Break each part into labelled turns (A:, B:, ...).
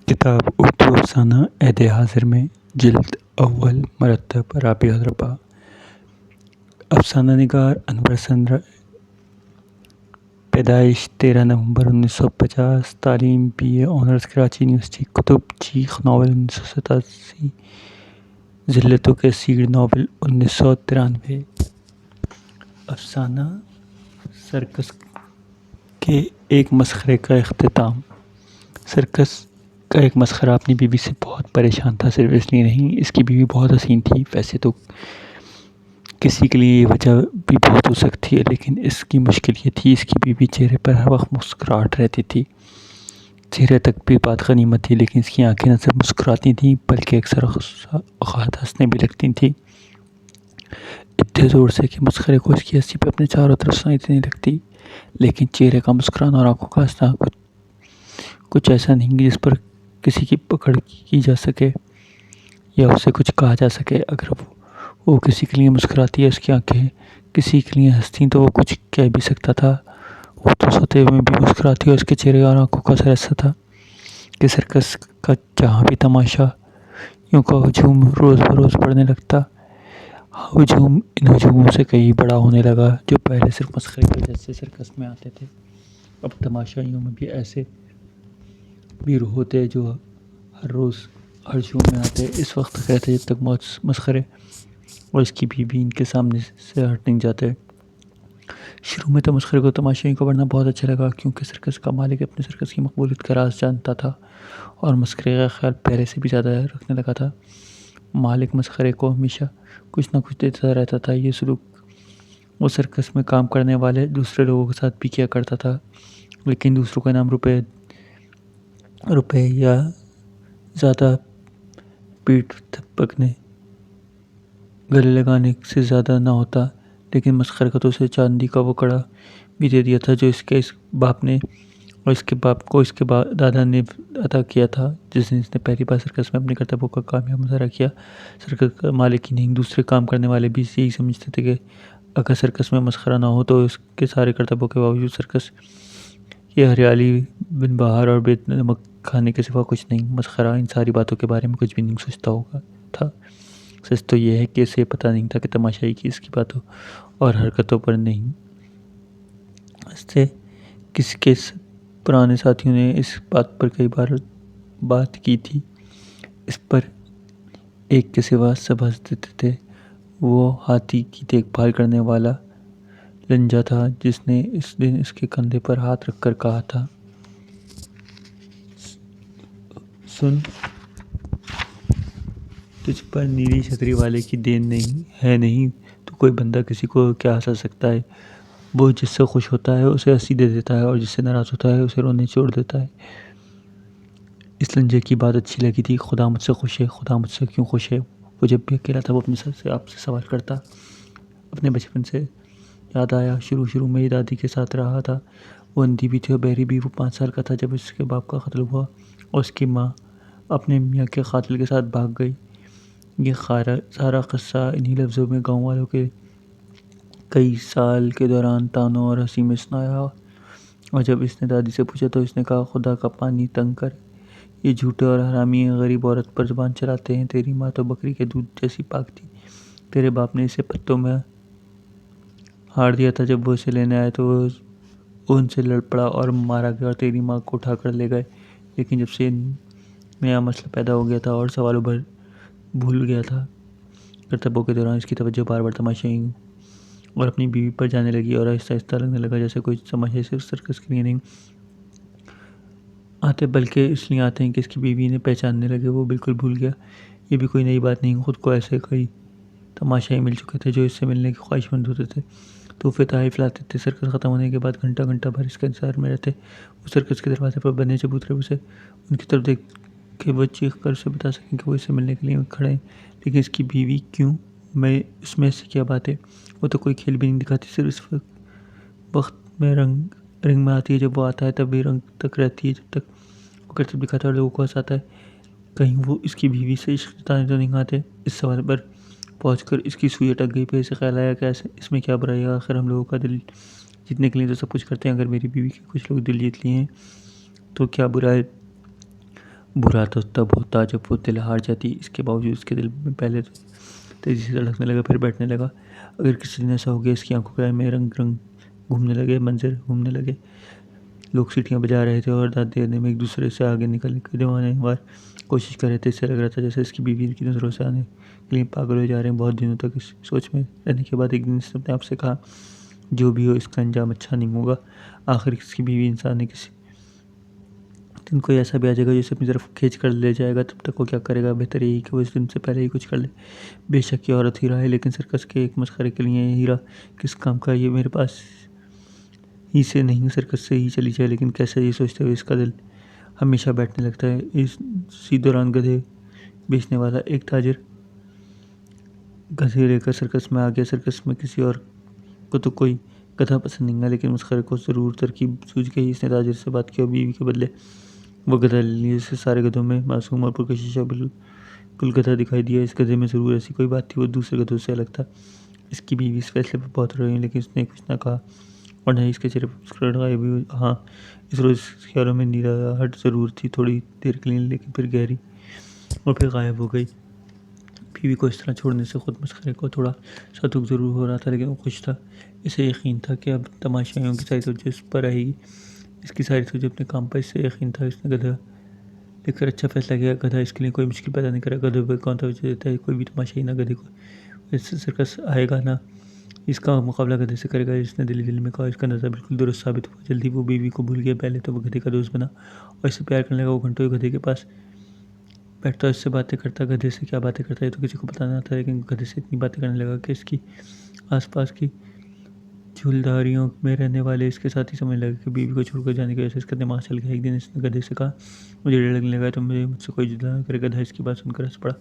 A: किताब उर्दू अफसाना ऐद हाज़िर में जिल्द अव्वल मरतब राबिया रबा। अफसाना निगार अनवर सनरा, पैदाइश 13 नवंबर 1950, तालीम BA honours Karachi university, Qutub चीख नावल 1987, जिल्लतों के सीड नावल 1993। अफसाना सर्कस के एक मसखरे का इख्तिताम। सर्कस का एक मसखरा अपनी बीवी से बहुत परेशान था, सिर्फ इसलिए नहीं, इसकी बीवी बहुत हसीन थी। वैसे तो किसी के लिए ये वजह भी बहुत हो सकती है, लेकिन इसकी मुश्किल ये थी, इसकी बीवी चेहरे पर हर वक्त मुस्कुराहट रहती थी। चेहरे तक भी बात गनीमत थी, लेकिन इसकी आंखें न सिर्फ मुस्कुराती थीं बल्कि अक्सर औक़ात हंसने भी लगती थीं, इतने ज़ोर से कि मसखरे को इसकी हंसी पे अपने चारों तरफ सुनाई देने लगती। लेकिन चेहरे का मुस्कुराना और आंखों का हंसना कुछ ऐसा नहीं जिस पर किसी की पकड़ की जा सके या उससे कुछ कहा जा सके। अगर वो किसी के लिए मुस्कुराती है, उसकी आंखें किसी के लिए हंसती, तो वो कुछ कह भी सकता था। वो तो सोते हुए भी मुस्कुराती और उसके चेहरे और आंखों का असर ऐसा था कि सर्कस का जहाँ भी तमाशा यूँ का हजूम रोज़ बरोज़ बढ़ने लगता। हजूम इन हजूमों से कई बड़ा होने लगा। जो पहले सिर्फ मसखरे की वजह से सर्कस में आते थे, अब तमाशाइयों में भी ऐसे भी होते जो हर रोज़ हर शो में आते। इस वक्त तक रहते जब तक मसखरे और इसकी बीवी इनके सामने से हट नहीं जाते। शुरू में तो मसखरे को तमाशाइयों का बढ़ना बहुत अच्छा लगा, क्योंकि सर्कस का मालिक अपने सर्कस की मकबूलियत का राज जानता था और मसखरे का ख्याल पहले से भी ज़्यादा रखने लगा था। मालिक मसखरे को हमेशा कुछ ना कुछ देता रहता था। ये सलूक वो सर्कस में काम करने वाले दूसरे लोगों के साथ भी किया करता था, लेकिन दूसरों का नाम रुपए या ज़्यादा पीठ थपकने गले लगाने से ज़्यादा ना होता। लेकिन मसखरे का तो उसे चांदी का वो कड़ा भी दे दिया था जो इस बाप ने और इसके बाप को इसके दादा ने अदा किया था, जिस दिन इसने पहली बार सर्कस में अपने कर्तव्यों का कामयाब मुजाहरा किया। सर्कस का मालिक ही नहीं, दूसरे काम करने वाले भी यही समझते थे कि अगर सर्कस में मसखरा ना हो तो इसके सारे कर्तव्यों के बावजूद सर्कस ये हरियाली बिन बहार और बेनमक खाने के सिवा कुछ नहीं। मसखरा इन सारी बातों के बारे में कुछ भी नहीं सोचता होगा था। सच तो यह है कि इसे पता नहीं था कि तमाशाई की इसकी बातों और हरकतों पर नहीं। इससे किसके पुराने साथियों ने इस बात पर कई बार बात की थी। इस पर एक के सिवा सब हंस देते थे। वो हाथी की देखभाल करने वाला लंजा था, जिसने इस दिन इसके कंधे पर हाथ रखकर कहा था, सुन, तुझ पर नीली छतरी वाले की देन नहीं तो कोई बंदा किसी को क्या हंसा सकता है। वो जिससे खुश होता है उसे हंसी दे देता है और जिससे नाराज़ होता है उसे रोने छोड़ देता है। इस लंजे की बात अच्छी लगी थी। खुदा मुझसे खुश है, खुदा मुझसे क्यों खुश है। वो जब भी अकेला था वो अपने सर से आपसे सवाल करता। अपने बचपन से याद आया, शुरू में ही दादी के साथ रहा था। वो अंधी भी थी और बहरी भी। वो 5 साल का था जब इसके बाप का कत्ल हुआ और उसकी माँ अपने मियाँ के कातिल के साथ भाग गई। ये सारा किस्सा इन्हीं लफ्ज़ों में गाँव वालों के कई साल के दौरान तानों और हंसी में सुनाया। और जब इसने दादी से पूछा तो इसने कहा, खुदा का पानी तंग कर, ये झूठे और हरामी गरीब औरत पर ज़ुबान चलाते हैं। तेरी माँ तो बकरी के दूध जैसी पाक थी। तेरे बाप ने इसे पत्तों में हार दिया था। जब वो इसे लेने आए तो वो उनसे लड़ पड़ा और मारा गया और तेरी माँ को उठा कर ले गए। लेकिन जब से नया मसला पैदा हो गया था और सवालों भर भूल गया था, कर्तव्यों के दौरान इसकी तवज्जो बार बार तमाशाई और अपनी बीवी पर जाने लगी और आहिस्ता आहिस्ता लगने लगा जैसे कोई तमाशे सिर्फ सर्कस के लिए नहीं आते बल्कि इसलिए आते हैं कि इसकी बीवी ने पहचानने लगे। वो बिल्कुल भूल गया, ये भी कोई नई बात नहीं। खुद को ऐसे कई तमाशाई मिल चुके थे जो इससे मिलने की ख्वाहिशमंद होते थे। तोहफे तहफ़ लाते थे। सर्कस ख़त्म होने के बाद घंटा घंटा भर इसके इंतज़ार में रहते। वो सर्कस के दरवाजे पर बने चबूतरे उसे उनकी तरफ देख के वो चीख कर उसे बता सकें कि वो इससे मिलने के लिए खड़े हैं। लेकिन इसकी बीवी क्यों, मैं उसमें ऐसी क्या बात है। वो तो कोई खेल भी नहीं दिखाती, सिर्फ इस वक्त में रिंग में आती है। जब वो आता है तब भी रंग तक रहती है, जब तक वो करतब दिखाता है और लोगों को हंसाता है। कहीं वो इसकी बीवी से इश्क जताने तो नहीं आते। इस सवाल पर पहुंचकर इसकी सुई अटक गई। फिर इसे ख्याल आया कि ऐसे इसमें क्या बुराई है, आखिर हम लोगों का दिल जीतने के लिए तो सब कुछ करते हैं। अगर मेरी बीवी के कुछ लोग दिल जीत लिए हैं तो क्या बुरा है। बुरा तो तब होता जब वो दिल हार जाती, इसके बावजूद इसके दिल में पहले तो तेज़ी से धड़कने लगा, फिर बैठने लगा। अगर किसी दिन ऐसा हो गया इसकी आंखों के में रंग रंग घूमने लगे, मंजर घूमने लगे, लोग सीटियाँ बजा रहे थे और दाँत देने में एक दूसरे से आगे निकलने के दीवाने बार कोशिश कर रहे थे। इससे लग रहा था जैसे इसकी बीवी की नज़रों से आने के लिए पागल हो जा रहे हैं। बहुत दिनों तक इस सोच में रहने के बाद एक दिन इसने अपने आप से कहा, जो भी हो इसका अंजाम अच्छा नहीं होगा। आखिर इसकी बीवी इंसान है, किसी दिन कोई ऐसा भी आ जाएगा जिसे अपनी तरफ खींच कर ले जाएगा। तब तक वो क्या करेगा? बेहतर यही कि वो इस दिन से पहले ही कुछ कर ले। बेशक ये औरत हीरा है, लेकिन सर्कस के एक मशखरे के लिए ये हीरा किस काम का? ये मेरे पास ही से नहीं, सर्कस से ही चली जाए। लेकिन कैसे? ये सोचते हुए इसका दिल हमेशा बैठने लगता है। इसी दौरान गधे बेचने वाला एक ताजिर गधे लेकर सर्कस में आ गया। सर्कस में किसी और को तो कोई गधा पसंद नहीं है, लेकिन मशखरे को ज़रूर तरकीब सूझ गई। इसने ताजिर से बात की और बीवी के बदले वो गधा ले लिया। इससे सारे गधों में मासूम और पुरकशिश बिल्कुल गधा दिखाई दिया। इस गधे में ज़रूर ऐसी कोई बात थी, वो दूसरे गधों से अलग था। इसकी बीवी इस फैसले पर बहुत रोई, लेकिन उसने कुछ ना कहा और न ही इसके चेहरे पर मुस्कुराहट गायब हुई। हाँ, इस रोज़ ख्यालों में निराहट ज़रूर थी, थोड़ी देर के लिए, लेकिन फिर गहरी और फिर गायब हो गई। बीवी को इस तरह छोड़ने से खुद मशखरे को थोड़ा सा दुख ज़रूर हो रहा था, लेकिन वो खुश था। इसे यकीन था कि अब तमाशाइयों की सारी तवज्जो इस पर आएगी, इसकी सारी तवज्जो अपने काम पर। इससे यकीन था इसने गधा लेकर अच्छा फैसला किया। गधा इसके लिए कोई मुश्किल पैदा नहीं करा। गधे पर कौन तवज्जो देता है? कोई भी तमाशाई ना गधे को इससे सर्कस आएगा, ना इसका मुकाबला गधे से करेगा। इसने दिल में कहा। इसका अंदाज़ा बिल्कुल दुरुस्त साबित हुआ। जल्दी वो बीवी को भूल गया। पहले तो वो गधे का दोस्त बना और इससे प्यार करने लगा। वो घंटों गधे के पास बैठता, इससे बातें करता। गधे से क्या बातें करता है तो किसी को पता नहीं था, लेकिन गधे से इतनी बातें करने लगा कि इसकी आसपास की झूलधारियों में रहने वाले इसके साथी समझने लगे कि बीवी को छोड़कर जाने की वजह से इसका दिमाग चल गया। एक दिन इसने गधे से कहा, मुझे डर लगने लगा, तो मुझसे कोई जुदा ना करे। गधा इसकी बात सुनकर हंस पड़ा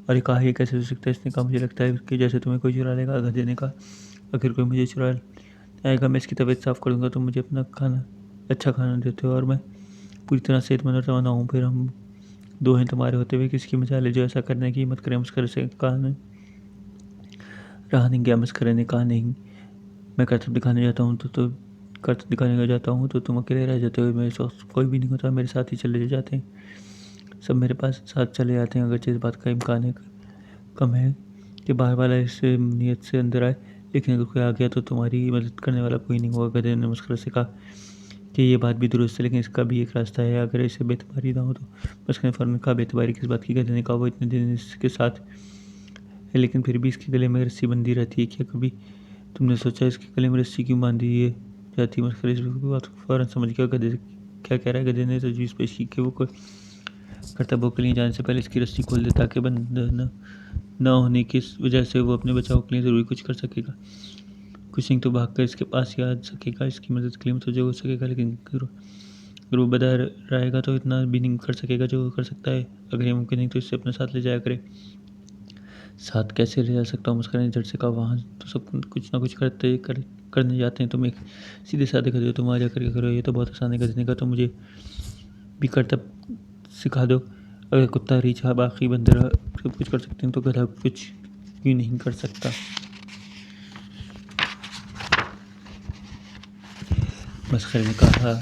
A: और ये कहा, ये कैसे हो सकता है? इसने कहा, मुझे लगता है कि जैसे तुम्हें कोई चुरा लेगा। गधे ने कहा, अगर कोई मुझे चुरा आएगा, मैं इसकी तबीयत साफ़ कर दूंगा। तुम मुझे अपना खाना अच्छा खाना देते हो और मैं पूरी तरह सेहतमंद और रवाना हूँ। फिर हम दो हैं तुम्हारे होते हुए किसकी मजाल है जो ऐसा करने की हिम्मत करे? मस्करे से कहा नहीं, रहा नहीं गया। मस्करे ने कहा, नहीं, मैं करतब दिखाने जाता हूँ तो करतब दिखाने का जाता हूँ तो तुम अकेले रह जाते हो। मेरे साथ कोई भी नहीं होता, मेरे साथ ही चले जाते हैं, सब मेरे पास साथ चले जाते हैं। अगरचे इस बात का इम्कान है कम है कि बाहर वाला इस नीयत से अंदर आए, लेकिन अगर कोई आ गया तो तुम्हारी मदद करने वाला कोई नहीं होगा। गधे ने मस्करे से कहा कि ये बात भी दुरुस्त है, लेकिन इसका भी एक रास्ता है, अगर इसे बेतबारी ना हो तो। मस्करे ने फ़ौरन कहा, बेतबारी किस बात की? गधे ने कहा, वो इतने दिन इसके साथ है, लेकिन फिर भी इसके गले में रस्सी बंधी रहती है। क्या कभी तुमने सोचा इसके गले में रस्सी क्यों बांधी है जाती? मस्करे इस बात को फ़ौरन समझ गया गधे क्या कह रहा है। गधे ने तजवीज़ पेश की कि वो कोई कर्तव्यों के लिए जाने से पहले इसकी रस्सी खोल दे, ताकि बंधन न होने की वजह से वो अपने बचाव के लिए ज़रूरी कुछ कर सकेगा। कुछ नहीं तो भागकर इसके पास ही आ सकेगा, इसकी मदद के लिए मुतवज्जो हो सकेगा। लेकिन अगर वो बधा रहेगा तो इतना भी नहीं कर सकेगा जो वो कर सकता है। अगर ये मुमकिन नहीं तो इससे अपने साथ ले जाया करे। साथ कैसे ले जा सकता हूँ? मुस्कुराने झट से कहा, वहाँ तो सब कुछ ना कुछ करने जाते हैं। तुम एक सीधे साधे गधे हो, तुम आ जा करके करो, ये तो बहुत आसान है। गधे ने कहा, तो मुझे भी करतब सिखा दो। अगर कुत्ता, रीछ, बाकी बंदर सब कुछ कर सकते हैं तो गधा कुछ क्यों नहीं कर सकता? मस्खरे ने कहा,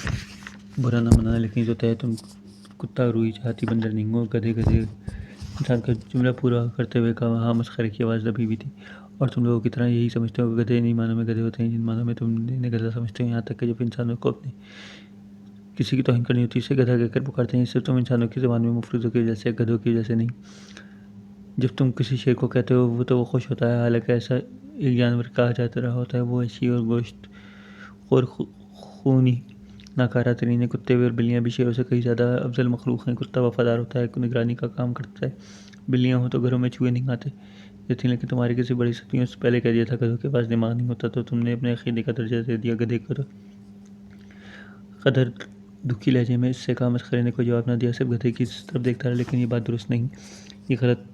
A: बुरा ना मनाना, लेकिन जो तय तुम कुत्ता, रूही, हाथी, बंदर नहीं हो। गधे इंसान का जुमला पूरा करते हुए कहा। हाँ, मस्खरे की आवाज़ दबी हुई थी। और तुम लोगों की तरह यही समझते हो कि गधे नहीं मानों में गधे होते हैं, जिन मानों में तुम इन्हें गधा समझते हो। यहाँ तक कि जब इंसानों को अपने किसी की तौहीन करनी होती है इसे गधा कहकर पुकारते हैं। सिर्फ तुम इंसानों की ज़बान में मुफरीदों की वजह से, गधों की वजह से नहीं। जब तुम किसी शेर को कहते हो वो खुश होता है, हालांकि ऐसा एक जानवर कहा जाता रहा होता है। वो ऐसी और गोश्त और खूनी नाकारा तरीन है। कुत्ते भी और बिल्लियाँ भी शेरों से कहीं ज़्यादा अफजल मखलूक हैं। कुत्ता वफादार होता है, निगरानी का काम करता है। बिल्लियाँ हो तो घरों में चूहे नहीं आते थी, लेकिन तुम्हारी किसी बड़ी सदियों से पहले कह दिया था गधों के पास दिमाग नहीं होता, तो तुमने अपने अकीदे का दर्जा दे दिया गधे को। तो कदर दुखी लहजे में इससे कहा। मस्खरे ने कोई जवाब न दिया, सिर्फ गधे की तरफ देखता रहा। लेकिन ये बात दुरुस्त नहीं, ये गलत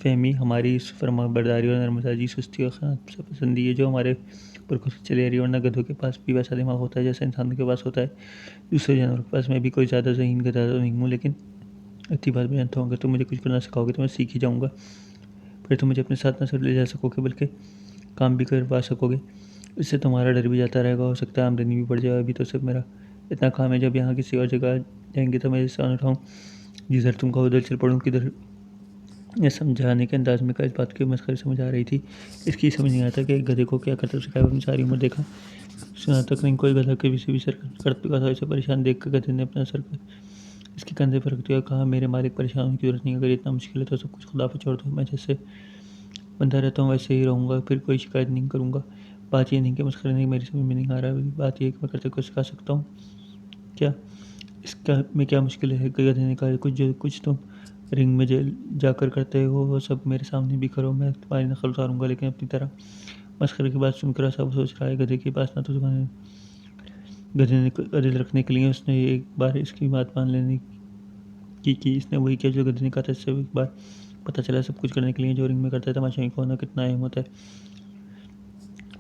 A: फहमी हमारी फरमाबरदारी और नरमजाजी, सुस्ती और खयानत पसंदी है जो हमारे पुरखों से चली आ रही है। वरना गधों के पास भी वैसा दिमाग होता है जैसा इंसानों के पास होता है, दूसरे जानवरों के पास। मैं भी कोई ज़्यादा ज़हीन गधा तो नहीं हूँ, लेकिन इतनी बात मैं जानता हूँ, अगर तुम मुझे कुछ करना सिखाओगे तो मैं सीख ही जाऊँगा। फिर तुम मुझे अपने साथ न सिर्फ ले जा सकोगे बल्कि काम भी करवा सकोगे। इससे तुम्हारा डर भी जाता रहेगा, हो सकता है आमदनी भी बढ़ जाए। अभी तो सिर्फ मेरा इतना काम है, जब यहाँ किसी और जगह जाएंगे तो मैं इसे उठाऊँ जिधर तुम कहो उधर चल पड़ूं किधर। यह समझाने के अंदाज में कहा इस बात की मस्खरे समझ आ रही थी। इसकी समझ नहीं आता कि एक गधे को क्या करतब सिखाया। अपनी सारी उम्र देखा सुना तक नहीं कोई गधा किसी भी सर करतब का था। इसे परेशान देख कर गधे ने अपना सर इसके कंधे पर रख दिया और कहा, मेरे मालिक परेशान होने की जरूरत नहीं। अगर इतना मुश्किल है तो सब कुछ खुदा पर छोड़ दो। मैं जैसे बंधा रहता हूँ वैसे ही रहूँगा, फिर कोई शिकायत नहीं करूँगा। बात ये नहीं कि मस्खरा नहीं, मेरी समझ में नहीं आ रहा। बात यह कि मैं करतब को सिखा सकता हूँ क्या, इसका में क्या मुश्किल है। गधे ने कहा, कुछ तुम रिंग में जाकर करते हो वो सब मेरे सामने भी करो। मैं तुम्हारी नकल उतारूंगा लेकिन अपनी तरह। मस्खरे की बात सुनकर सब सोच रहा है गधे के पास ना तो जुबान। गधे ने गधे रखने के लिए उसने एक बार इसकी बात मान लेने की इसने वही किया जो गधे ने कहा था। इससे एक बार पता चला सब कुछ करने के लिए जो रिंग में करता है तमाशाई को होना कितना अहम होता है।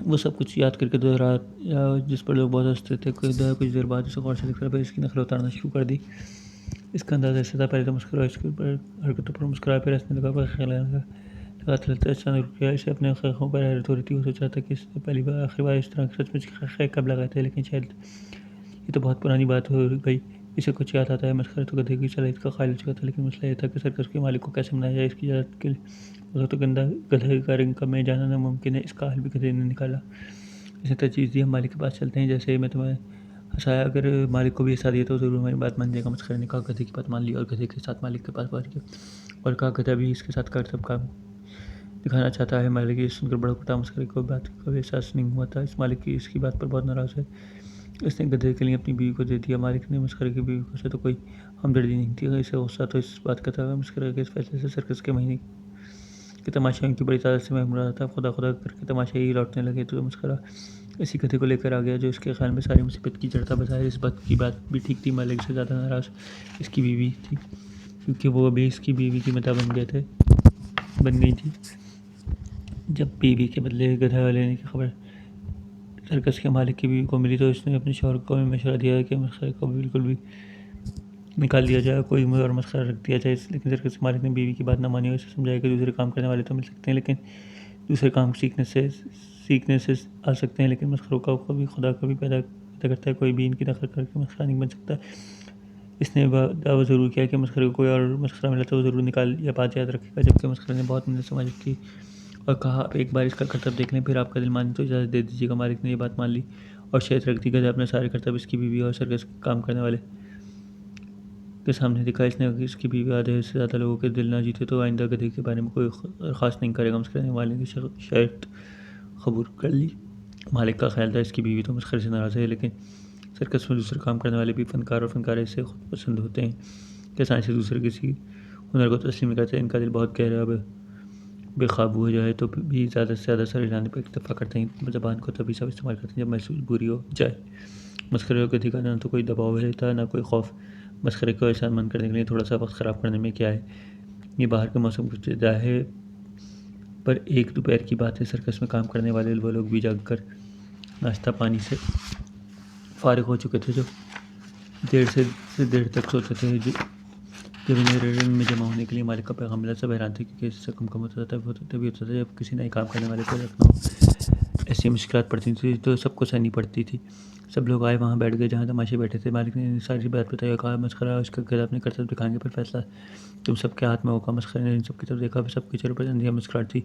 A: वो सब कुछ याद करके दोहरा जिस पर लोग बहुत हंसते थे। कुछ देर बाद उसे गौर से देखकर इसकी नकल उतारना शुरू कर दी। इसका अंदाजा ऐसा था, पहले तो मुस्कुराया, इसके ऊपर हरकतों पर मुस्कुराया, फिर हंसने लगा, पर ख्याल लगाते अचानक रुक गया। इसे अपने ख़ैख़ों पर हैरत हो रही थी। वो सोच रहा था कि इसने पहली बार आखिरी बार इस तरह सचमुच ख़ैख़ कब लगाए थे, लेकिन शायद ये तो बहुत पुरानी बात हो गई। इसे कुछ याद आता है। मस्खरा तो गधे की सलाहियत का ख़ायल हो चुका था, लेकिन मसला यह था कि सर्कस के मालिक को कैसे मनाया जाए। इसकी इजाज़त के लिए अगर तो गधे का रिंग में जाना नामुमकिन है। इसका हल भी गधे ने निकाला। इसने तजवीज़ दी, हम मालिक के पास चलते हैं। जैसे मैं तुम्हें हँसाया, अगर मालिक को भी हँसा दिया तो ज़रूर हमारी बात मान जाएगा। मस्खरे ने कहा। गधे की बात मान ली और गधे के साथ मालिक के पास पहुँच गया और कहा, गधा भी इसके साथ करतब काम दिखाना चाहता है। मालिक ये सुनकर बड़ा फटा। मस्खरे को बात का एहसास नहीं हुआ था। इस मालिक की इसकी बात पर बहुत नाराज़ है। इसने गधे के लिए अपनी बीवी को दे दिया। मालिक ने मस्खरे की बीवी को से तो कोई हमदर्दी नहीं थी। इसे गुस्सा तो इस बात का था। मस्खरे के इस फैसले से सर्कस के महीने के तमाशाइयों की बड़ी तादाद से महम रहा था। खुदा खुदा करके तमाशाई लौटने लगे तो मस्खरा इसी गधे को लेकर आ गया जो इसके ख्याल में सारी मुसीबत की जड़ था। बज़ाहिर इस बात की बात भी ठीक थी। मालिक से ज़्यादा नाराज़ इसकी बीवी थी, क्योंकि वो अभी इसकी बीवी की मता बन गई थी। जब बीवी के बदले गधा लेने की खबर सर्कस के मालिक की बीवी को मिली तो उसने अपने शौहर को मशवरा दिया कि मस्खरे को बिल्कुल भी निकाल दिया जाए, कोई और मस्खरा रख दिया जाए। लेकिन सर्कस के मालिक ने बीवी की बात ना मानी और इसे समझाया कि दूसरे काम करने वाले तो मिल सकते हैं, लेकिन दूसरे काम सीखने से आ सकते हैं, लेकिन मस्खरों का कभी खुदा कभी पैदा करता है। कोई भी इनकी नकल करके मस्खरा नहीं बन सकता। इसने दावा ज़रूर किया कि मस्खरे को कोई और मस्खरा मिला तो वो ज़रूर निकाल या बात याद रखेगा। जबकि मस्खरे ने बहुत मिन्नत समाजित की और कहा, आप एक बार इसका करतब देख लें, फिर आपका दिल माने तो इजाज़त दे दीजिएगा। मालिक ने ये बात मान ली और शर्त रख दी। गधा अपने सारे करतब इसकी बीवी और सर्कस काम करने वाले के सामने दिखा। इसने इसकी बीवी आधे से ज़्यादा लोगों के दिल ना जीते तो आइंदा गधे के बारे में कोई ख़ास नहीं करेगा। मस्खरे ने मालिक की शर्त कबूल कर ली। मालिक का ख्याल था इसकी बीवी तो मस्खरे से नाराज़ है, लेकिन सर्कस में दूसरे काम करने वाले भी फनकार और फनकारे इससे खुद पसंद होते हैं कि आसानी से दूसरे किसी हुनर को तस्लीम करते हैं। इनका दिल बहुत गहरा बेकाबू हो जाए तो भी ज़्यादा से ज़्यादा सर हिलाने पर इक्तफा करते हैं। ज़बान को तभी सब इस्तेमाल करते हैं जब महसूस बुरी हो जाए। मस्खरे और गधे का ना तो कोई दबाव रहता ना कोई खौफ। मस्खरे को एहसानमंद करने के लिए थोड़ा सा वक्त ख़राब करने में क्या है। ये बाहर के मौसम की इब्तिदा है, पर एक दोपहर की बात है। सर्कस में काम करने वाले वो लोग भी जाग कर नाश्ता पानी से फारिग हो चुके थे, जो देर तक सोते थे। जब इन्हें रिंग में जमा होने के लिए मालिक का पैगाम मिला, सब हैरान थे क्योंकि इससे कम होता था। तभी होता था जब किसी नए काम करने वाले को रखना हो। ऐसी मुश्किलात पड़ती थी तो सबको सहनी पड़ती थी। सब लोग आए वहाँ बैठ गए जहाँ तमाशे बैठे थे। मालिक ने सारी बात बताई और कहा, मस्खरा उसका गधा अपने करतब दिखाएंगे पर फैसला तुम सबके हाथ में होगा। मस्खरे ने इन सब की तरफ देखा। सबके चेहरों पर अंधिया मुस्कुराहट थी।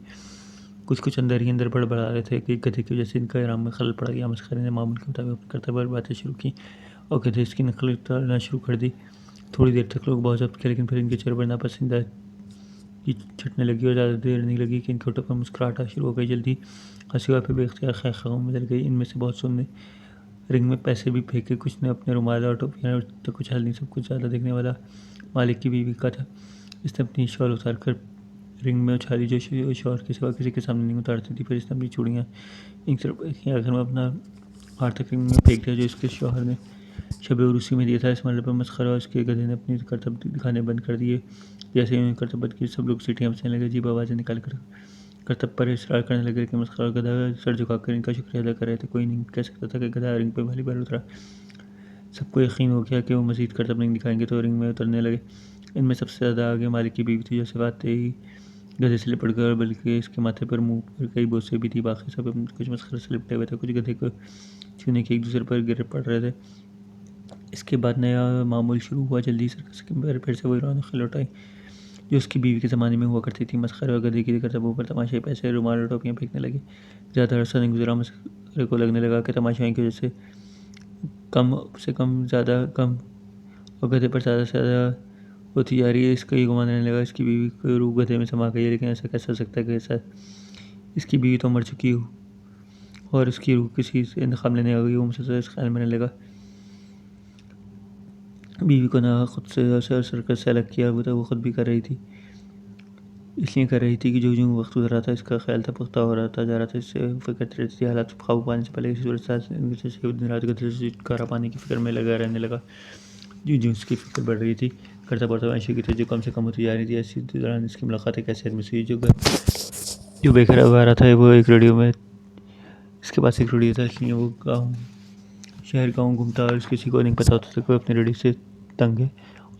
A: कुछ अंदर ही अंदर बड़बड़ा रहे थे कि गधे की वजह से इनका आराम में खलल पड़ गया। मस्खरे ने मामूल के मुताबिक अपने करतब पर बातें शुरू की और गधे इसकी नकल उतारना शुरू कर दी। थोड़ी देर तक लोग बहुत जब्त किए, लेकिन फिर इनके चेहरे पर नापसंदीदा की छटने लगी और ज़्यादा देर नहीं लगी कि इनके होठों पर मुस्कुराहट शुरू हो गई। जल्दी हंसी और फिर बेख्तियार खैखाओं में बदल गई। इनमें से बहुत सुनने रिंग में पैसे भी फेंके, कुछ ने अपने रुमाल और टोपियाँ, तो कुछ हल नहीं। सब कुछ ज़्यादा देखने वाला मालिक की बीवी का था। इसने अपनी शॉल उतार कर रिंग में उछाली जो शौहर के सिवा किसी के सामने नहीं उतारती थी। फिर इसने अपनी चूड़ियाँ एक तरफ आखिर में अपना हार तक रिंग में फेंक दिया जो इसके शौहर ने शब उरूसी में दिया था। इस मरले पर मस्खरा और इसके गधे ने अपनी करतब दिखाने बंद कर दिए। जैसे ही करतब बंद की सब लोग सीटियाँ बचने लगे, अजीब आवाज़ें निकाल कर करतब पर इसरार करने लगे कि मस्खरा और गधा सर झुकाकर इनका शुक्रिया अदा कर रहे थे। कोई नहीं कह सकता था कि गधा रिंग पर पहली बार उतरा। सबको यकीन हो गया कि वो मज़ीद करतब नहीं दिखाएंगे तो रिंग में उतरने लगे। इनमें सबसे ज़्यादा आगे मालिक की बीवी थी, जो सिवाते ही गधे से लिपट गए, बल्कि इसके माथे पर मुंह पर कई बोसे भी थी। बाकी सब कुछ मस्खरे से लिपटे हुए थे, कुछ गधे को छूने के एक दूसरे पर गिर पड़ रहे थे। इसके बाद नया मामूल शुरू हुआ। जल्दी सर्कस के फिर से वही रौनक लौट आई जो उसकी बीवी के ज़माने में हुआ करती थी। मस्खरे और गधेगिरी करता वो ऊपर तमाशाई पैसे, रुमाल और टोपियाँ फेंकने लगे। ज़्यादा अरसा नहीं गुजरा, मस्खरे को लगने लगा कि तमाशाई की वजह से कम ज़्यादा कम और गधे पर ज़्यादा से ज़्यादा होती जा रही है। इसका ये गुमान रहने लगा इसकी बीवी की रूह गधे में समा गई है। लेकिन ऐसा कैसे हो सकता है कि ऐसा इसकी बीवी तो मर चुकी हो और उसकी रूह किसी से इंतकाम लेने आ गई। वो मुझसे इस ख्याल में रहने लगा बीवी को ना खुद से सर्कस से अलग किया वो खुद भी कर रही थी। इसलिए कर रही थी कि जो जो वक्त गुजर रहा था इसका ख्याल था पुख्ता हो रहा था जा रहा था। इससे फिक्र करती रहती थी। हालात काबू पाने से पहले सूरज से दिन रात गधे से छुटकारा पाने की फिक्र में लगा रहने लगा। जो जो उसकी फिक्र बढ़ रही थी करता बढ़ता वंशी की थी जो कम से कम होती जा रही थी। ऐसी दौरान इसकी मुलाकात एक ऐसे आदमी से हुई जो बेखरा हुआ रहा था। वो एक रेडियो में इसके पास एक रेडियो था इसलिए वो शहर गाँव घूमता और किसी को नहीं पता होता था कोई अपने रेडियो से तंग है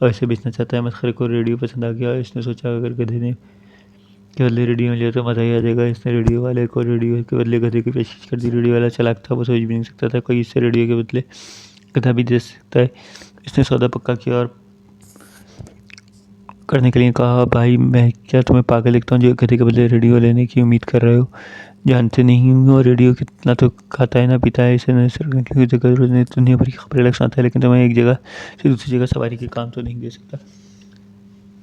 A: और इसे बेचना चाहता है। मस्खरे को रेडियो पसंद आ गया। इसने सोचा अगर गधे ने के बदले रेडियो लिया तो मज़ा ही आ जाएगा। इसने रेडियो वाले को रेडियो के बदले गधे की पेशकश कर दी। रेडियो वाला चालाक था, वो सोच भी नहीं सकता था कोई इससे रेडियो के बदले गधा भी दे सकता है। इसने सौदा पक्का किया और करने के लिए कहा, भाई मैं क्या तुम्हें पागल लगता हूँ जो गधे के बदले रेडियो लेने की उम्मीद कर रहे हो? जानते नहीं हो रेडियो कितना तो खाता है ना पीता है। इसे नजर रखने की जगह नहीं, दुनिया भर की खबरें अलग सुनाता है लेकिन तुम्हें एक जगह से दूसरी जगह सवारी के काम तो नहीं दे सकता।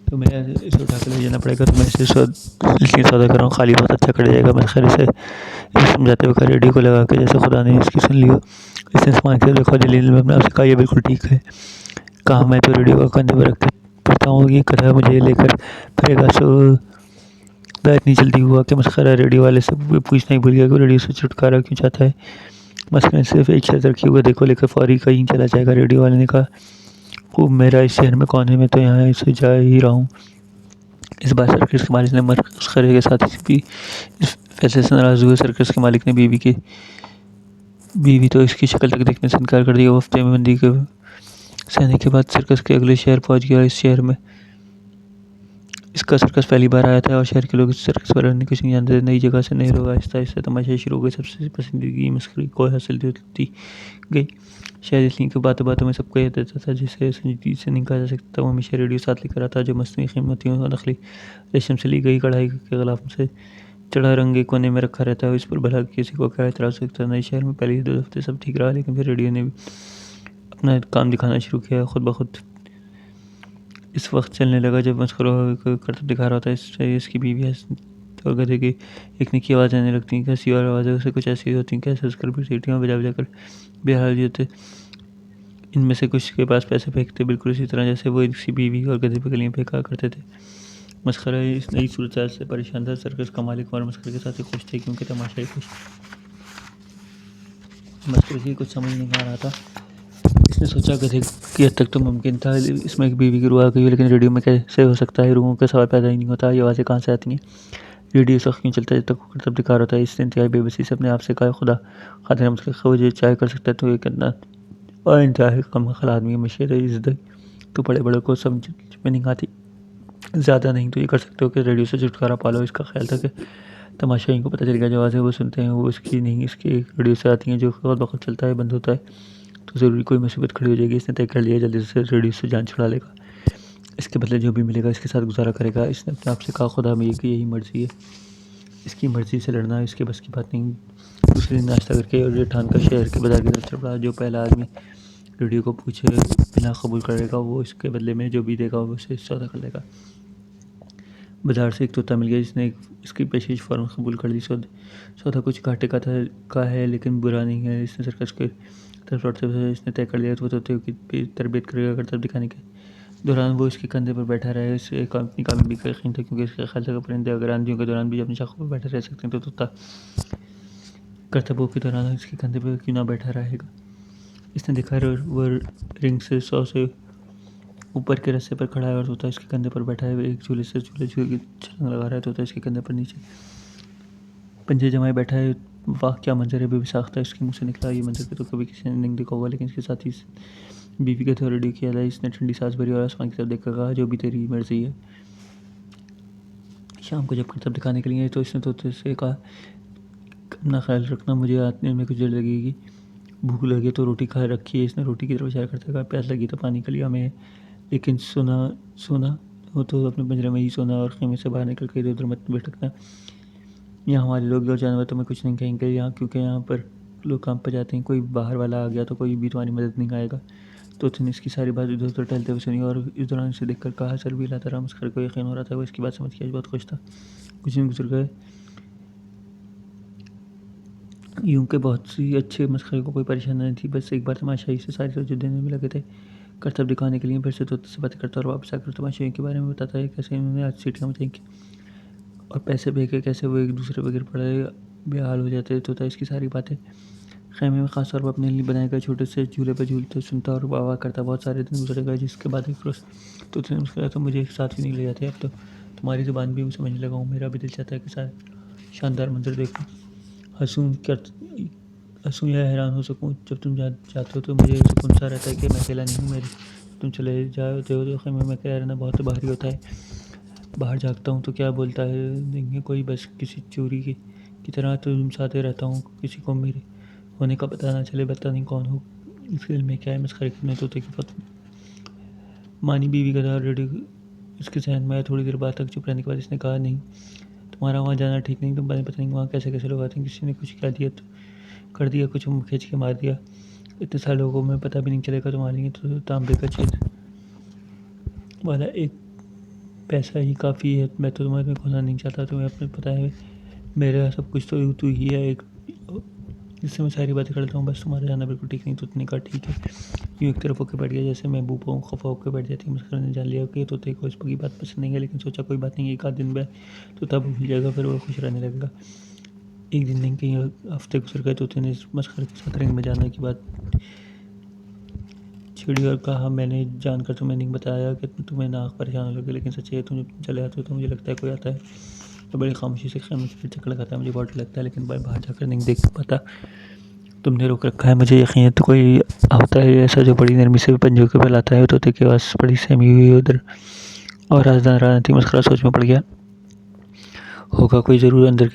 A: तो मैं इसे उठा कर ले जाना पड़ेगा। तो मैं इसे इसलिए सौदा कर रहा हूँ, खाली बहुत अच्छा कर जाएगा। मैं खैर इसे समझाते हुए रेडियो को लगा के जैसे खुदा ने इसकी सुन लियो। इसने सामान के देखा जलील में अपने आपसे कहा यह बिल्कुल ठीक है। कहा मैं तो रेडियो को कंधे पर रख करता हूँ ये गधा मुझे लेकर फिरेगा। सो इतनी जल्दी हुआ कि मस्खरा रेडियो वाले से पूछना ही भूल गया कि रेडियो से छुटकारा क्यों चाहता है। मस्खरा ने सिर्फ एक शर्त रखी हुआ देखो लेकर फौरी कहीं चला जाएगा। रेडियो वाले ने कहा, खूब मेरा इस शहर में कौन है, मैं तो यहाँ से जा ही रहा हूँ। इस बार सर्कस के मालिक ने मस्खरे के साथ भी इस फैसले से नाराज़ हुए। सर्कस के मालिक ने बीवी तो इसकी शक्ल तक देखने से इनकार कर दिया। वो हफ्ते में बंदी के सहने के बाद सर्कस के अगले शहर पहुंच गया। इस शहर में इसका सर्कस पहली बार आया था और शहर के लोग इस सर्कस पर रहने कुछ नहीं जानते थे। नई जगह से नए लोग आहिस्ता आहिस्ता तमाशा शुरू हो गए। सबसे पसंदीदा मस्करी को हासिल होती गई। शायद इसलिए कि बातों बातों में सबको यह देता था जिसे संजीदगी से नहीं कहा जा सकता। वो हमेशा रेडियो साथ लेकर आता जो मसनूई कीमतियों और नकली रेशम से ली गई कढ़ाई के गिलाफ से चढ़ा रंग एक कोने में रखा रहता है। इस पर भला किसी को क्या एतराज़ हो सकता। नए शहर में पहले ही 2 हफ्ते सब ठीक रहा लेकिन फिर रेडियो ने भी अपना काम दिखाना शुरू किया खुद ब खुद। इस वक्त चलने लगा जब मस्खरों को करतब दिखा रहा था। इसकी बीवी और गधे की एक निकी आवाज़ आने लगती हैं। कैसी और आवाज़ें उसे कुछ ऐसी होती हैं कैसे उसकर भी सीटियाँ बजा बजा कर बेहाल होते। इनमें से कुछ के पास पैसे फेंकते बिल्कुल इसी तरह जैसे वो इसकी बीवी और गधे पे गलियाँ फेंका करते थे। मस्खरा इस नई सूरत से परेशान था। सर्कस का मालिक और मस्खरे के साथ ही खुश थे क्योंकि तमाशाई खुश। मस्खरे से कुछ समझ नहीं आ रहा था। इसने सोचा गधे की हद तक तो मुमकिन था इसमें एक बीवी की रूह आ गई लेकिन रेडियो में कैसे हो सकता है? रूहों का सवाल पैदा ही नहीं होता। ये आवाज़ें कहाँ से आती हैं? रेडियो सख्त क्यों चलता है जब तक वो करतब दिखा रहा था। इसने इंतहाई बेबसी से अपने आप से कहा, खुदा खातिर मुझे मुझे चाहे कर सकता है तो ये करना और इंतहाई कम अकल आदमी मशहूर इज्जत तो बड़े बड़े को समझ में नहीं आती। ज़्यादा नहीं तो ये कर सकते हो कि रेडियो से छुटकारा पालो। इसका ख्याल था कि तमाशाई को पता चल गया जो आवाज़ें वो सुनते हैं वो इसकी नहीं इसके रेडियो से आती हैं जो खुद ब खुद चलता है बंद होता है तो ज़रूरी कोई मुसीबत खड़ी हो जाएगी। इसने तय कर लिया जल्दी से रेडियो से जान छुड़ा लेगा। इसके बदले जो भी मिलेगा इसके साथ गुजारा करेगा। इसने अपने आप से कहा, खुदा मेरी की यही मर्ज़ी है। इसकी मर्ज़ी से लड़ना इसके बस की बात नहीं। दूसरे दिन नाश्ता करके और ये ठान कर शहर के बाजार की तरफ चल पड़ा। जो पहला आदमी रेडियो को पूछे बिना कबूल करेगा वो इसके बदले में जो भी देगा वो उसे सौदा कर लेगा। बाजार से एक तोता मिल गया जिसने इसकी पेशकश फ़ौरन कबूल कर ली। सौदा कुछ घाटे का है लेकिन बुरा नहीं है। इसने सर्कस के तरफ लौटते हुए इसने तय कर लिया तो वो तोते की तरबियत करेगा करतब दिखाने के दौरान वो इसके कंधे पर बैठा रहे। इसे अपनी कामयाबी का यकीन था क्योंकि इसके ख्याल से परिंदे अगर आंधियों के दौरान भी अपनी शाखों पर बैठे रह सकते हैं तो तोता करतबों के दौरान इसके कंधे पर क्यों ना बैठा रहेगा। इसने देखा वो रिंग से 100 से ऊपर के रस्से पर खड़ा है और तोता इसके कंधे पर बैठा है। एक झूले से झूले की छलांग लगा रहा है। तोता इसके कंधे पर नीचे पंजे जमाए बैठा है। वाह क्या मंजर है बेबिसाख्ता इसके मुंह से निकला। ये मंजर के तो कभी किसी ने नहीं देखा होगा लेकिन इसके साथ ही बीवी के थोड़ा रेडियो किया था। इसने ठंडी सांस भरी और आसमान की तरफ देखकर कहा, जो भी तेरी मर्जी है। शाम को जब करतब दिखाने के लिए तो इसने तोते से कहा, अपना ख्याल रखना मुझे आने में कुछ देर लगेगी भूख लगी तो रोटी खा रखी है। इसने रोटी की तरफ इशारा करते कहा, प्यास लगी तो पानी का लिया हमें, लेकिन सोना हो तो अपने पिंजरे में ही सोना और खेमे से बाहर निकल कर इधर उधर मत भटकना। यहाँ हमारे लोग और जानवर तुम्हें कुछ नहीं कहेंगे यहाँ, क्योंकि यहाँ पर लोग काम पर जाते हैं। कोई बाहर वाला आ गया तो कोई भी तुम्हारी मदद नहीं आएगा। तो उसने इसकी सारी बात इधर उधर टहलते हुए सुनी और इस दौरान इसे देखकर कहा, सर भी लाता रहा। मस्खरे को यकीन हो रहा था, वो इसकी बात समझ के आज बहुत खुश था। कुछ दिन गुजर गए, यूं के बहुत सी अच्छे मस्खरे को कोई परेशानी नहीं थी। बस एक बार तमाशाई से सारे रोज देने में लगे थे, करतब दिखाने के लिए। फिर से तोते से बातें करता और वापस आकर तमाशाई के बारे में बताता है, कैसे इन्होंने आज सीटियाँ बजाई और पैसे फेंके, कैसे वो एक दूसरे पर गिर पड़े, बेहाल हो जाते। तोता इसकी सारी बातें खेमे में खास तौर पर अपने लिए बनाए गए छोटे से झूले पर झूलते सुनता और वाह वाह करता। बहुत सारे दिन गुजरे गए, जिसके बाद एक रोज तोते ने मुस्कुराया, तो मुझे एक साथ ही नहीं ले जाते। अब तो तुम्हारी जुबान भी समझने लगा हूँ, मेरा भी दिल चाहता है कि सारे शानदार मंजर देखूँ, हंसूँ या हैरान हो सकूँ। जब तुम जाते हो तो मुझे सुकून सा रहता है कि मैं अकेला नहीं हूँ। मेरे तुम चले जाते हो तो खेमे में अकेला रहना बहुत भारी होता है। बाहर झाँकता हूँ तो क्या बोलता है नहीं है कोई, बस किसी चोरी की तरह तुम साथे रहता हूँ। किसी को मेरे होने का पता ना चले, पता नहीं कौन हो। इस फिल्म में क्या है, मस्खरे करने तोते की बहुत मानी बीवी का था रेडी इसके जहन में आया। थोड़ी देर बाद तक चुप रहने के बाद इसने कहा, नहीं तुम्हारा वहाँ जाना ठीक नहीं। तुम पता नहीं वहाँ कैसे कैसे लोग आते हैं, किसी ने कुछ कह दिया तो कर दिया, कुछ खींच के मार दिया। इतने सारे लोगों को मैं पता भी नहीं चलेगा। तुम्हारे लिए तो तांबे का छेद वाला एक पैसा ही काफ़ी है। मैं तो तुम्हें खोना नहीं चाहता, तुम्हें अपने पता है मेरा सब कुछ तो तू ही है एक, जिससे मैं सारी बातें करता हूँ। बस तुम्हारा जाना बिल्कुल ठीक नहीं। तो उसने कहा ठीक है। यूँ एक तरफ होकर बैठ गया जैसे मैं बूपा हूँ, खफा होकर बैठ जाती है। मस्खरे ने जान लिया कि तोते को इस की बात पसंद नहीं है, लेकिन सोचा कोई बात नहीं, एक आध दिन में तो तब भूल जाएगा, फिर वो खुश रहने लगेगा। एक दिन नहीं कहीं हफ्ते गुजर गए। तोते ने इस मस्खरे के साथ रिंग में जाने की बात छिड़ी और कहा, मैंने जानकर तुम्हें नहीं बताया कि तुम्हें नाक परेशान हो लगे, लेकिन सच्ची है तुम चले आते हो तो मुझे लगता है कोई आता है तो बड़ी खामोशी से खेमे के चक्कर लगाता है। मुझे बहुत लगता है, लेकिन बाहर जाकर नहीं देख पाता। तुमने रोक रखा है, मुझे यकीन है तो कोई होता है ऐसा जो बड़ी नरमी से पंजों के बल आता है। तोते की आवाज़ बड़ी सहमी हुई उधर और राजदान राजनीति मस्खरा सोच में पड़ गया। होगा कोई ज़रूर अंदर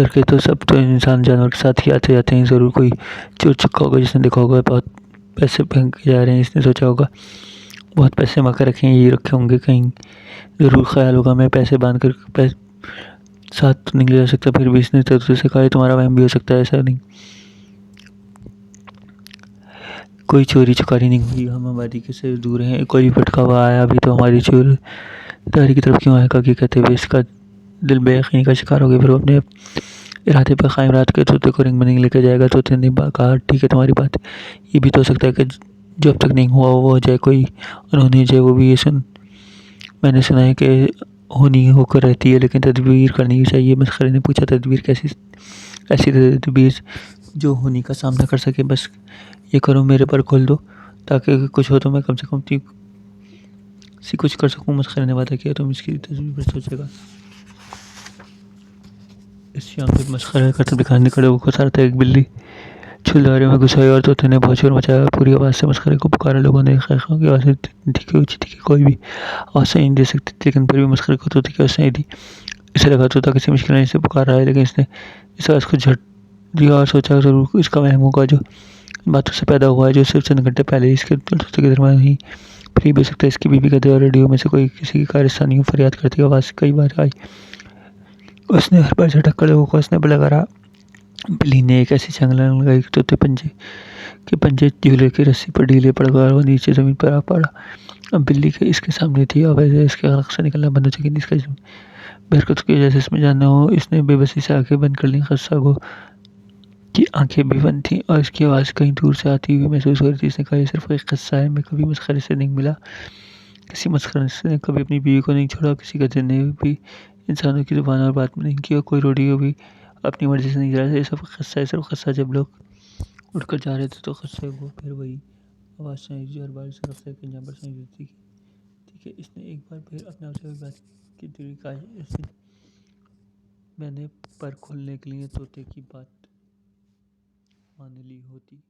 A: के तो सब तो इंसान जानवर के साथ ही आते जाते हैं। ज़रूर कोई चोर चक्का होगा जिसने देखा होगा बहुत पैसे फेंक के जा रहे हैं। इसने सोचा होगा बहुत पैसे जमा कर रखे हैं, ये रखे होंगे कहीं। ज़रूर ख्याल होगा मैं पैसे बांध कर साथ तो नहीं ले जा सकता। फिर भी इसने तोते से कहा, तुम्हारा वहम भी हो सकता है, ऐसा नहीं कोई चोरी चकारी नहीं हुई। हम आबादी के से दूर हैं, कोई भटका हुआ आया अभी तो हमारी चोरदारी की तरफ क्यों आएगा कि कहते हुए इसका दिल बेयकीनी का शिकार हो गया। फिर वो अपने इरादे पर कायम रात के तोते को रिंग में नहीं लेकर जाएगा। तोते ने कहा, ठीक है तुम्हारी बात, ये भी तो हो सकता है कि जो अब तक नहीं हुआ वो हो जाए, कोई उन्होंने जाए वो भी। ये मैंने सुना है कि होनी होकर रहती है, लेकिन तदबीर करनी चाहिए। मस्खरे ने पूछा, तदबीर कैसी? ऐसी तदबीर जो होनी का सामना कर सके। बस ये करो, मेरे पर खोल दो, ताकि कुछ हो तो मैं कम से कम सी कुछ कर सकूँ। मस्खरे ने वादा किया, तुम इसकी तस्वीर पर सोचेगा। इस शाम जब मस्खरा करतब दिखाने खड़े होकर सारा था, एक बिल्ली छुलदारे में घुस आई और तोते ने बहुत शोर मचाया। पूरी आवाज़ से मस्खरे को पुकारा। लोगों ने खैखों की आवाज़ें तीखी ऊँची थी कि कोई भी आवाज़ सुनाई नहीं दे सकती थी, लेकिन फिर भी मस्खरे को तोते की आवाज़ सुनाई दी। इसे लगा तोता किसी मुश्किल ने इसे पुकार रहा है, लेकिन इसने इस आवाज़ को झट दिया और सोचा ज़रूर इसका वहम होगा जो बातों से पैदा हुआ है, जो सिर्फ चंद घंटे पहले ही इसके तोते के दरमियान ही फ्री भी हो सकता है। इसकी बीवी कहते और रेडियो में से कोई किसी की कारस्तानी फरियाद करती आवाज़ कई बार आई। उसने हर बार झटक खड़े होकर उसने लगा रहा। बिल्ली ने एक ऐसी छलांग लगाई कि तोते पंजे झूले की रस्सी पर ढीले पड़ गए और वो नीचे ज़मीन पर आ पड़ा। अब बिल्ली के इसके सामने थी, आवाज़ इसके आँख से निकलना बंद हो चुकी थी। इसका बहरकत की वजह से इसमें जानना हो, इसने बेबसी से आंखें बंद कर ली। खस्सा को की आंखें भी बंद थीं और इसकी आवाज़ कहीं दूर से आती हुई महसूस हो रही थी। इसने कहा, ये सिर्फ एक किस्सा है, मैं कभी मस्खरे से नहीं मिला, किसी मस्खरे ने कभी अपनी बीवी को नहीं छोड़ा, किसी गधे ने भी इंसानों की ज़ुबान और बात में नहीं की, और कोई रोडियो भी अपनी मर्ज़ी से नहीं चला। ये सब किस्सा है, सिर्फ किस्सा। जब लोग उठकर जा रहे थे तो किस्से को फिर वही आवाज़ सुनाई दी, हर बार इस रास्ते के जहाँ पर सुनाई देती थी। ठीक है, इसने एक बार फिर अपने आप से एक बात की थी, काश मैंने पर खोलने के लिए तोते की बात मान ली होती।